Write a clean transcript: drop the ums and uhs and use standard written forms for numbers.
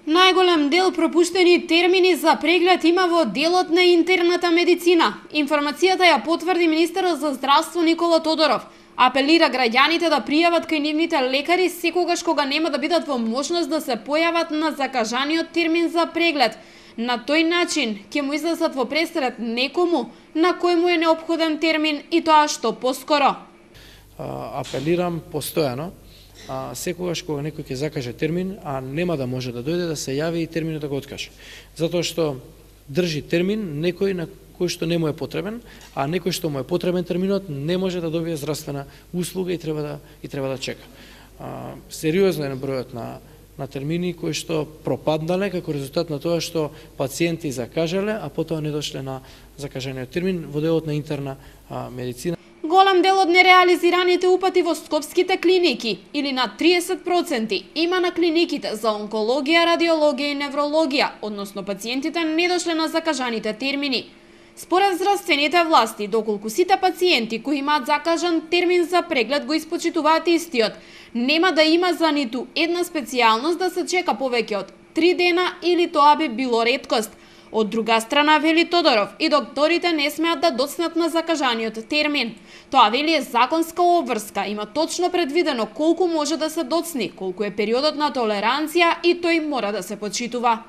Најголем дел пропуштени термини за преглед има во делот на интерната медицина. Информацијата ја потврди министерот за здравство Никола Тодоров. Апелира граѓаните да пријават кај нивните лекари секогаш кога нема да бидат во можност да се појават на закажаниот термин за преглед. На тој начин ќе му излезат во пресред некому на кој му е неопходен термин и тоа што поскоро. Апелирам постојано, секогаш кога некој ќе закаже термин, а нема да може да дојде, да се јави и терминот да го откаже. Затоа што држи термин некој на кој што не му е потребен, а некој што му е потребен терминот не може да добие здравствена услуга и треба да чека. Сериозно е бројот на термини кои што пропаднале како резултат на тоа што пациенти закажале, а потоа не дошле на закажаниот термин во делот на интерна медицина. Голем дел од нереализираните упати во скопските клиники, или на 30%, има на клиниките за онкологија, радиологија и неврологија, односно пациентите не дошле на закажаните термини. Според здравствените власти, доколку сите пациенти кои имаат закажан термин за преглед го испочитуваат истиот, нема да има за ниту една специјалност да се чека повеќе од 3 дена или тоа би било реткост. Од друга страна, вели Тодоров, и докторите не смеат да доцнат на закажаниот термин. Тоа вели е законска обврска, има точно предвидено колку може да се доцни, колку е периодот на толеранција и тој мора да се почитува.